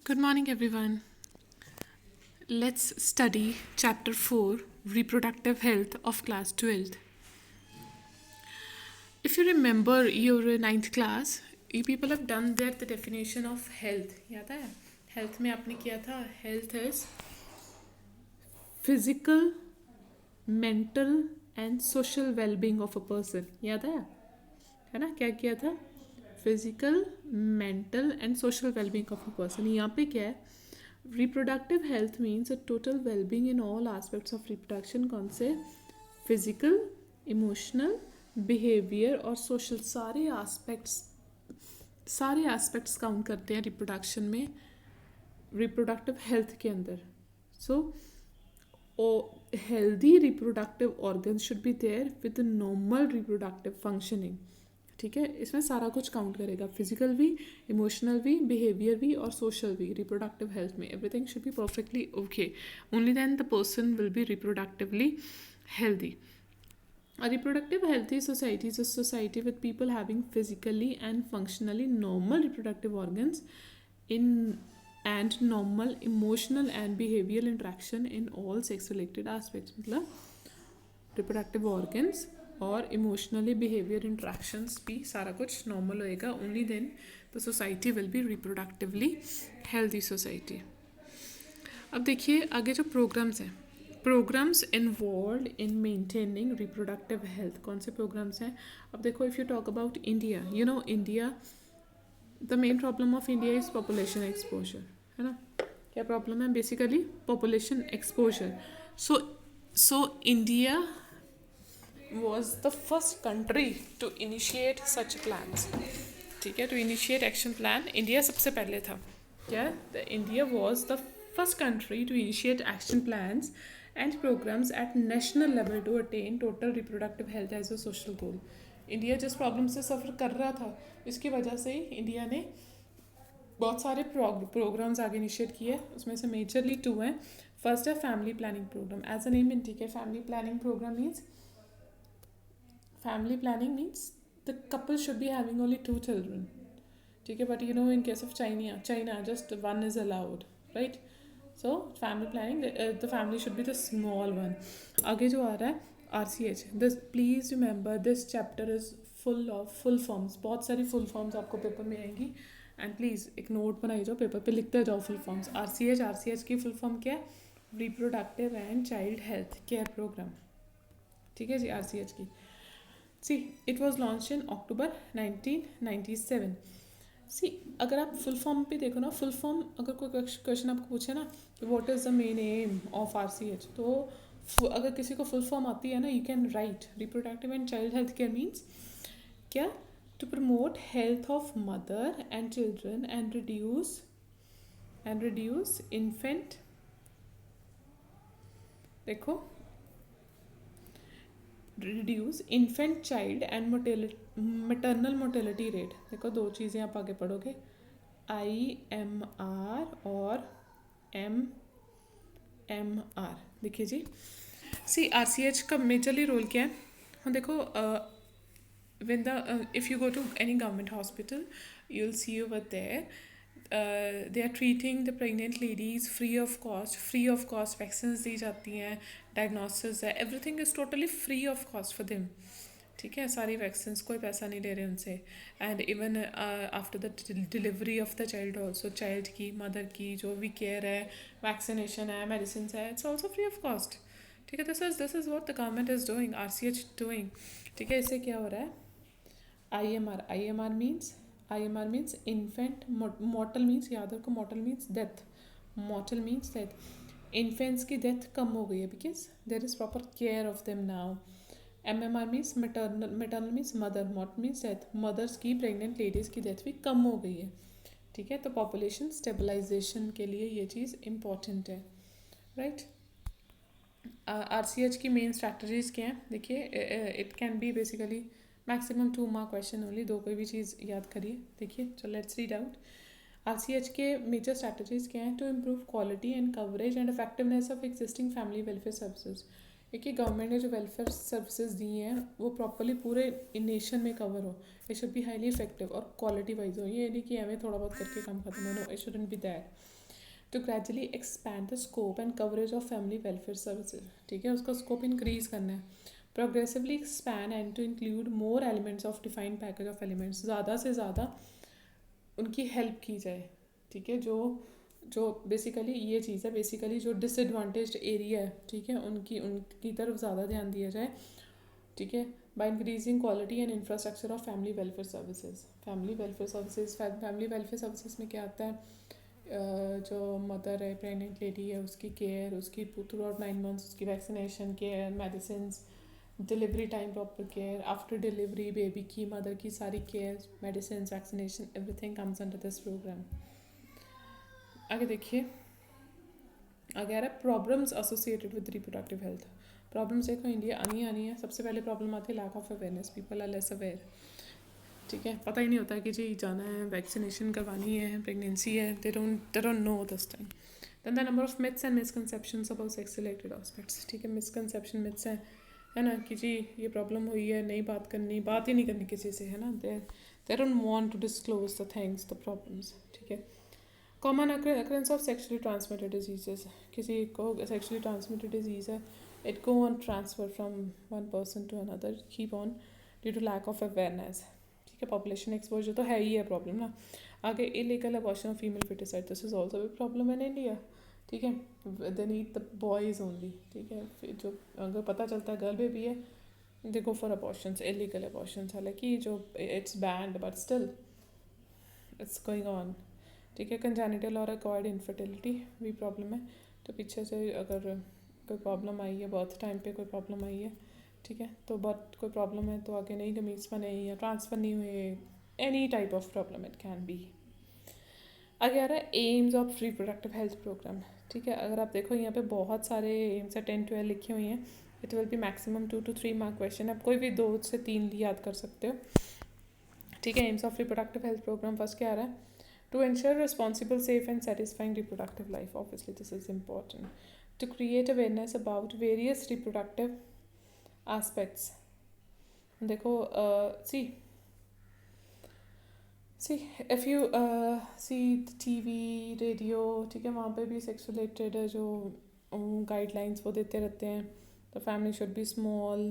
Good morning, everyone. Let's study Chapter 4 Reproductive Health of Class 12th. If you remember your ninth class, you people have done there the definition of health. याद है health में आपने किया था health is physical mental and social wellbeing of a person. याद है ना क्या किया था? Physical mental and social wellbeing of a person. यहाँ पे क्या है? Reproductive health means a total wellbeing in all aspects of reproduction. कौन से? फिजिकल, इमोशनल, बिहेवियर और सोशल. सारे एस्पेक्ट्स काउंट करते हैं रिप्रोडक्शन में, रिप्रोडक्टिव हेल्थ के अंदर. So healthy reproductive organ should be there with normal reproductive functioning. ठीक है, इसमें सारा कुछ काउंट करेगा. फिजिकल भी, इमोशनल भी, बिहेवियर भी और सोशल भी. रिप्रोडक्टिव हेल्थ में everything should be perfectly okay. Only then the person will be reproductively healthy. A reproductive healthy society is a society with people having physically and functionally normal reproductive organs in and normal emotional and behavioral interaction in all sex related aspects. मतलब reproductive organs और emotionally behaviour interactions भी सारा कुछ normal होएगा. Only then the society will be reproductively healthy society. अब देखिए आगे जो प्रोग्राम्स हैं, programmes involve in maintaining reproductive health. कौन से प्रोग्राम्स हैं? अब देखो, if you talk about India, you know India, the main problem of India is population exposure. है ना? क्या प्रॉब्लम है? Basically population exposure. So India was the first country to initiate such plans. ठीक है, to initiate action plan India सबसे पहले था. क्या? The India was the first country to initiate action plans and programs at national level to attain total reproductive health as a social goal. India जिस problem से सफ़र कर रहा था, इसकी वजह से ही इंडिया ने बहुत सारे प्रोग्राम्स आगे इनिशिएट किए. उसमें से मेजरली 2 हैं. फर्स्ट है family planning programme. As a name indicate, family planning programme means family planning means the couple should be having only 2 children. ठीक है, but you know in case of China just 1 is allowed, right? So family planning, the family should be the small one. आगे जो आ रहा है RCH, this please remember this chapter is full of full forms. बहुत सारी full forms आपको paper में आएंगी and please एक नोट बनाई जाओ, पेपर पे लिखते जाओ फुल फॉर्म्स. RCH की फुल फॉर्म क्या है? Reproductive and child health care programme. ठीक है जी, RCH की. See, it was launched in October 1997. See, अगर आप फुल फॉर्म पे देखो ना, फुल फॉर्म अगर कोई क्वेश्चन आपको पूछे ना कि what is the main M of RCH, तो अगर किसी को फुल फॉर्म आती है ना, you can write reproductive and child health care means क्या? To promote health of mother and children and reduce infant. देखो, reduce infant child and maternal mortality rate. देखो, 2 चीज़ें आप आगे पढ़ोगे, IMR और MMR. देखिए जी, सी RCH का मेजरली रोल क्या है? हाँ देखो, when the if you go to any government hospital, you'll see over there they are treating the pregnant ladies free of cost. Vaccines दी जाती हैं, डायग्नोसिस है, everything is totally free of cost for them. ठीक है, सारी vaccines, कोई पैसा नहीं ले रहे उनसे. And even after the delivery of the child also, child की, मदर की जो भी केयर है, वैक्सीनेशन है, मेडिसिन है, it's also free of cost. ठीक है, this is what the government is doing, RCH doing. ठीक है, इससे क्या हो रहा है? IMR means infant. Mortal means, याद रखो, mortal means death. Infants की death कम हो गई है because there is proper care of them now. MMR means maternal means mother. Mort means death. Mothers की, pregnant ladies की death भी कम हो गई है. ठीक है, तो population stabilization के लिए ये चीज़ important है, right? RCH की मेन स्ट्रैटेजीज क्या हैं? देखिए, it can be basically maximum 2 mark question only. 2 कोई भी चीज़ याद करिए. देखिए, चलो लेट्स रीड आउट. RCH के मेजर स्ट्रैटेजीज क्या हैं? To improve quality and coverage and effectiveness of existing family welfare services. देखिए गवर्नमेंट ने जो वेलफेयर सर्विसेज दी हैं वो प्रॉपरली पूरे नेशन में कवर हो, it should be highly effective और क्वालिटी वाइज हो, ये नहीं कि हमें थोड़ा बहुत करके काम खत्म हो, no it shouldn't be that. To gradually expand the scope and coverage of family welfare services, ठीक है, उसका स्कोप इंक्रीज करना है। Progressively expand and to include more elements of defined package of elements, ज़्यादा से ज़्यादा उनकी हेल्प की जाए, ठीक है, जो जो बेसिकली ये चीज़ है, बेसिकली जो डिसएडवांटेज्ड एरिया है, ठीक है, उनकी तरफ ज़्यादा ध्यान दिया जाए, ठीक है, by increasing quality and infrastructure of family welfare services. Family welfare services में क्या आता है, जो मदर है, प्रेगनेंट लेडी है, उसकी केयर, उसकी थ्रू आउट 9 months उसकी vaccination care, medicine, delivery time proper care, after delivery baby की, मदर की सारी care, medicine, vaccination, everything comes under this programme. आगे देखिए, आगे आ रहा है problems associated with reproductive health. Problems देखो इंडिया आनी है, सबसे पहले प्रॉब्लम आती है lack of awareness, people are less aware, ठीक है, पता ही नहीं होता कि जी जाना है, वैक्सीनेशन करवानी है, प्रेगनेंसी है, they don't know this time. Then the number of myths and misconceptions about sex related aspects, ठीक है, मिसकंसेप्शन मिथ्स है ना, कि जी ये प्रॉब्लम हुई है, नहीं बात ही नहीं करनी किसी से, है ना, they don't want to disclose the things, the problems, ठीक है। Common occurrence of sexually transmitted diseases, किसी को सेक्शुअली ट्रांसमिटेड डिजीज़ है, it go on transfer from one person to another, keep on due to lack of awareness, ठीक है। Population exposure तो है ही है प्रॉब्लम ना। आगे illegal abortion of female foeticide, this is also भी प्रॉब्लम इन इंडिया, ठीक है, they need the boys only, ठीक है, फिर जो अगर पता चलता है गर्ल बेबी है, they go for abortions, illegal abortions, हालांकि जो it's banned but still it's going on, ठीक है। कंजेनिटल और एक्वायर्ड इनफर्टिलिटी भी प्रॉब्लम है, तो पीछे से अगर कोई प्रॉब्लम आई है, बर्थ टाइम पे कोई प्रॉब्लम आई है, ठीक है, तो बर्थ कोई प्रॉब्लम है तो आगे नहीं गमीज बने या ट्रांसफ़र नहीं हुए, any type of problem it can be. आगे आ रहा है aims of reproductive health programme, ठीक है, अगर आप देखो यहाँ पे बहुत सारे एम्स है, 10-12 लिखे हुए हैं, it will be maximum 2 to 3 mark question, आप कोई भी 2 से 3 याद कर सकते हो, ठीक है। Aims of reproductive health programme first क्या आ रहा है, to ensure responsible, safe and satisfying reproductive life, obviously this is important, to create awareness about various reproductive aspects, देखो see if you see the TV radio, ठीक है, वहाँ पे भी सेक्स रिलेटेड जो गाइडलाइंस वो देते रहते हैं, the family should be small,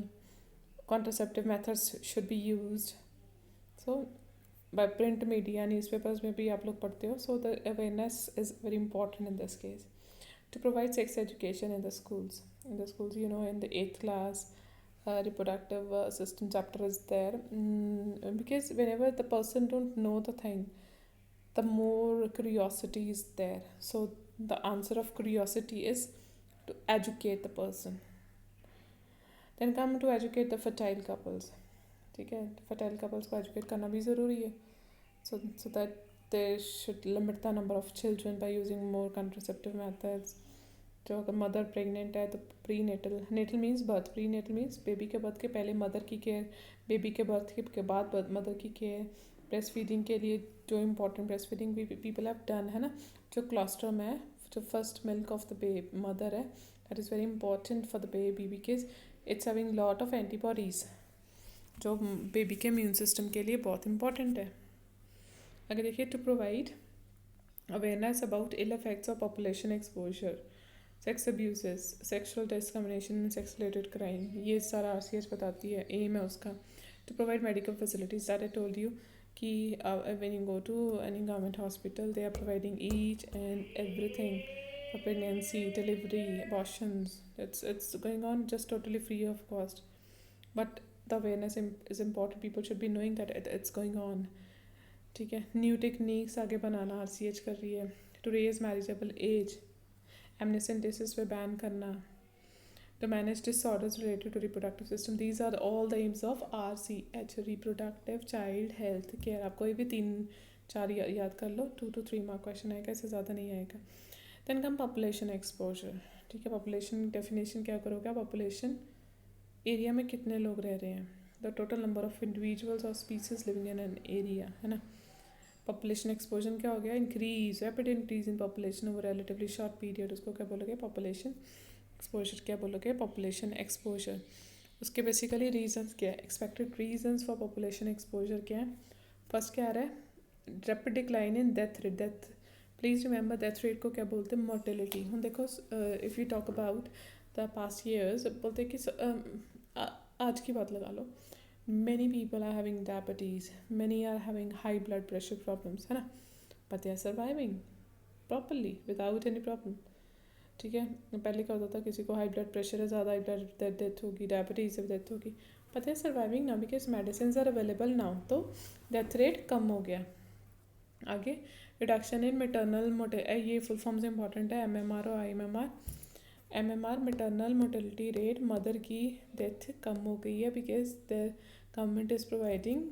contraceptive methods should be used, so by print media, newspapers में भी आप लोग पढ़ते हो, so the awareness is very important in this case. To provide sex education in the schools, you know, in the 8th class, reproductive system chapter is there, because whenever the person don't know the thing, the more curiosity is there, so the answer of curiosity is to educate the person. Then come to educate the fertile couples, ठीक है, fertile couples को educate करना भी ज़रूरी है, so that they should limit the number of children by using more contraceptive methods. जो अगर mother pregnant है तो prenatal, natal means birth, prenatal means baby के बर्थ के पहले मदर की केयर, बेबी के बर्थ के बाद मदर की केयर, ब्रेस्ट फीडिंग के लिए जो इम्पोर्टेंट ब्रेस्ट फीडिंग भी पीपल हैव डन, है ना, जो क्लोस्ट्रम है, जो first milk of the mother है, that is very important for the baby because it's having lot of antibodies, जो बेबी के इम्यून सिस्टम के लिए बहुत इंपॉर्टेंट है। अगर देखिए, to provide awareness about ill effects of population exposure, sex abuses, sexual discrimination, sex related crime, ये सारा RCH बताती है, एम है उसका। To provide medical facilities, that I told you कि when you go to any government hospital, they are providing each and everything for pregnancy, delivery, abortions, it's going on just totally free of cost, but the awareness is important, people should be knowing that it's going on, ठीक है। New techniques आगे बनाना RCH कर रही है, to raise marriageable age, एमनेसेंटेसिस पे ban करना, to manage disorders related to reproductive system, these are all the aims of RCH, reproductive child health care। आप कोई भी 3-4 याद कर लो, 2 to 3 मार्क क्वेश्चन आएगा, इससे ज़्यादा नहीं आएगा। देन कम पॉपुलेशन एक्सपोजर, ठीक है, पॉपुलेशन डेफिनेशन क्या करोगे, पॉपुलेशन एरिया में कितने लोग रह रहे हैं, the total number of individuals और species living in an area, है ना। पॉपुलेशन एक्सपोजर क्या हो गया, increase, rapid increase in population over relatively short period, उसको क्या बोलोगे, पॉपुलेशन एक्सपोजर क्या बोलोगे, पॉपुलेशन एक्सपोजर। उसके बेसिकली रीजंस क्या है, expected reasons for population exposure क्या है। फर्स्ट क्या आ रहा है, rapid decline in death rate. Death, please remember death rate को क्या बोलते हैं, मोर्टेलिटी। हम देखो if you talk about the past years, बोलते हैं कि आज की बात लगा लो, many people are having diabetes, many are having high blood pressure problems, है ना, but they are surviving properly without any problem। ठीक है, पहले क्या होता था, किसी को हाई ब्लड प्रेशर है, ज़्यादा हाई ब्लड डेथ होगी, डायबिटीज़ से डेथ होगी, but they are surviving now because medicines are available now, तो डेथ रेट कम हो गया। आगे, रिडक्शन इन मेटरनल ये फुल फॉर्म से इंपॉर्टेंट है, MMR और IMMR। MMR maternal mortality rate, mother की डेथ कम हो गई है because the government is providing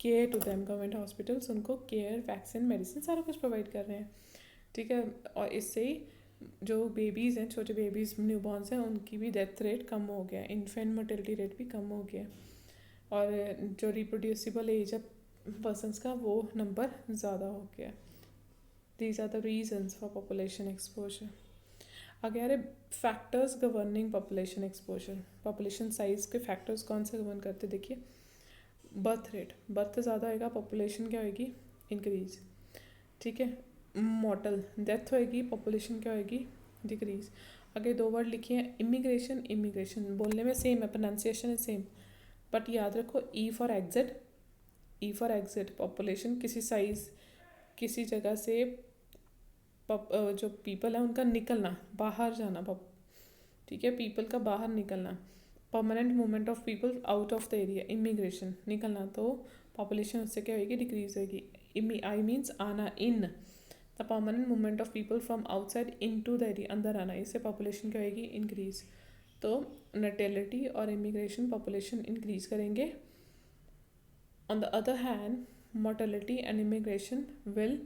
care to them. Government hospitals उनको केयर, वैक्सीन, मेडिसिन सारा कुछ प्रोवाइड कर रहे हैं। ठीक है, और इससे ही जो बेबीज़ हैं, छोटे बेबीज़, न्यूबॉर्न्स हैं, उनकी भी डेथ रेट कम हो गया, इन्फेंट मोर्टेलिटी रेट भी कम हो गया, और जो रिप्रोड्यूसिबल एज है पर्सनस का, वो नंबर ज़्यादा हो गया। These are the reasons for population exposure. आगे आ रहे factors governing population exposure. Population size के फैक्टर्स कौन से गवर्न करते, देखिए, बर्थ रेट, बर्थ ज़्यादा होएगा, पॉपुलेशन क्या होएगी, इंक्रीज। ठीक है, मॉर्टल डेथ होएगी, पॉपुलेशन क्या होएगी, डिक्रीज। आगे दो वर्ड लिखिए हैं, इमिग्रेशन, इमिग्रेशन बोलने में सेम है, प्रोनाउंसिएशन इज सेम, बट याद रखो E for exit, E for exit, population किसी साइज, किसी जगह से जो पीपल है उनका निकलना, बाहर जाना, ठीक है, पीपल का बाहर निकलना, permanent movement of people out of the area, immigration, निकलना, तो पॉपुलेशन उससे क्या होगी, डिक्रीज होगी। आई मीन्स आना, in the permanent movement of people from outside in to the area, अंदर आना, इससे पॉपुलेशन क्या होगी, इंक्रीज। तो नटेलिटी और इमिग्रेशन पॉपुलेशन इंक्रीज करेंगे। On the other hand, mortality and immigration will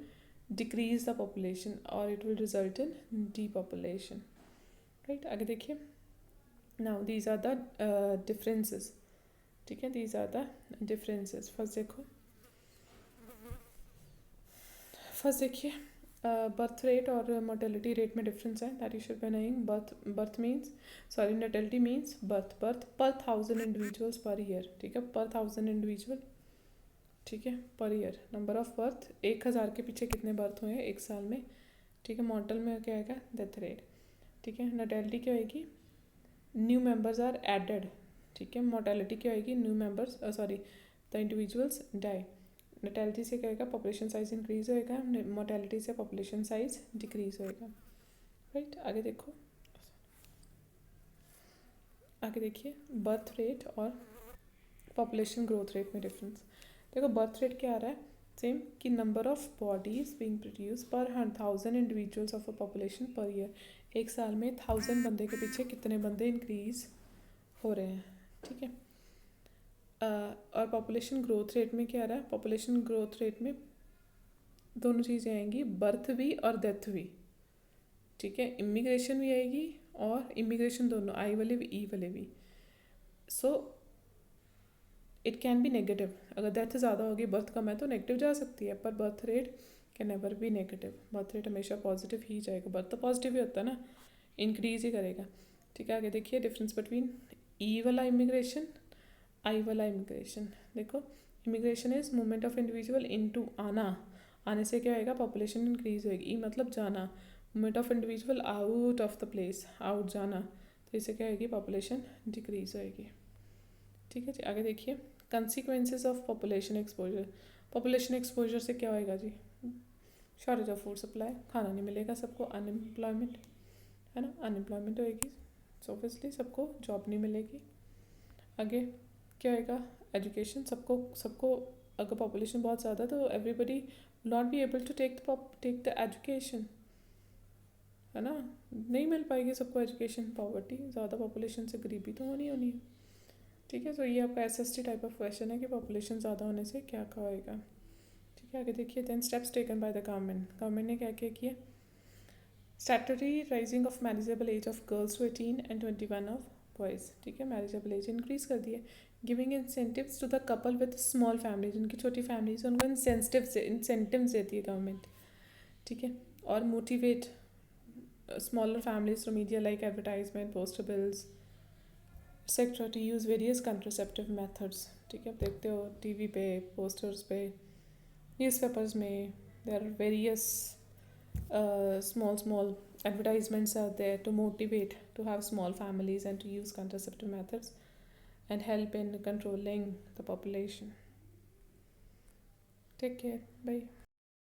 decrease the population or it will result in depopulation, right। आगे देखिए, now these are the differences, ठीक है, these are the differences। First देखिए, birth rate और mortality rate में difference है, that you should be knowing. Birth means, sorry, natality means birth per 1000 individuals per year, ठीक है, पर 1000 इंडिविजुअल, ठीक है, per year. Number of birth, 1000 के पीछे कितने बर्थ हुए हैं एक साल में, ठीक है। मॉर्टल में क्या आएगा, डेथ रेट, ठीक है। नटेलिटी क्या होएगी, न्यू मेंबर्स आर एडेड, ठीक है। मोर्टेलिटी क्या होएगी, new members, sorry, the individuals die. Natality से क्या होएगा, पॉपुलेशन साइज इंक्रीज होएगा, मोर्टेलिटी से पॉपुलेशन साइज डिक्रीज होएगा, राइट। आगे देखो, आगे देखिए, बर्थ रेट और पॉपुलेशन ग्रोथ रेट में डिफरेंस। देखो, बर्थ रेट क्या आ रहा है, सेम, कि number of bodies being produce per 1000 individuals of a population per year. एक साल में 1000 बंदे के पीछे कितने बंदे इंक्रीज हो रहे हैं, ठीक है। और पॉपुलेशन ग्रोथ रेट में क्या आ रहा है, पॉपुलेशन ग्रोथ रेट में दोनों चीज़ें आएंगी, बर्थ भी और डेथ भी, ठीक है। इमिग्रेशन भी आएगी और इमिग्रेशन दोनों, आई वाले भी ई वाले भी। So it can B negative, अगर डेथ ज़्यादा होगी, बर्थ कम है, तो नेगेटिव जा सकती है, पर birth rate can never be negative. Birth rate हमेशा पॉजिटिव ही जाएगा, बर्थ तो पॉजिटिव ही होता है ना, इंक्रीज ही करेगा, ठीक है। आगे देखिए, डिफरेंस बिटवीन ई वाला इमिग्रेशन, आई वाला इमिग्रेशन। देखो, immigration is movement of individual into, आना, आने से क्या होएगा, पॉपुलेशन इंक्रीज होएगी। ई मतलब जाना, movement of individual out of the place, out जाना, तो इससे क्या होएगी, पॉपुलेशन डिक्रीज होएगी, ठीक है जी। आगे देखिए, consequences of population exposure. Population exposure से क्या होएगा जी, शॉर्टेज ऑफ फूड सप्लाई, खाना नहीं मिलेगा सबको, अनएम्प्लॉयमेंट, है ना, अनएम्प्लॉयमेंट होएगी, सो ऑब्वियसली सबको जॉब नहीं मिलेगी। आगे क्या होएगा, एजुकेशन, सबको सबको अगर पॉपुलेशन बहुत ज़्यादा, तो everybody not be able to take the education, है ना, नहीं मिल पाएगी सबको एजुकेशन। पॉवर्टी, ज़्यादा पॉपुलेशन से गरीबी तो होनी है, ठीक है। तो ये आपका SST टाइप ऑफ क्वेश्चन है कि पॉपुलेशन ज़्यादा होने से क्या क्या होएगा, ठीक है। आगे देखिए, then steps taken by the government ने क्या क्या किए। Statutory raising of marriageable age of girls to 18 and 21 of boys, ठीक है, मैरिजेबल एज इंक्रीज कर दिए। Giving incentives to the couple with small family, जिनकी छोटी फैमिलीज, उनको इंसेंटिव्स देती है गवर्नमेंट, ठीक है। और motivate smaller families through media like advertisement, poster bills, etc. to use various contraceptive methods. ठीक है, आप देखते हो टीवी पे, पोस्टर्स पे, न्यूज़पेपर्स में, there are various small advertisements out there to motivate to have small families and to use contraceptive methods and help in controlling the population. Take care. Bye.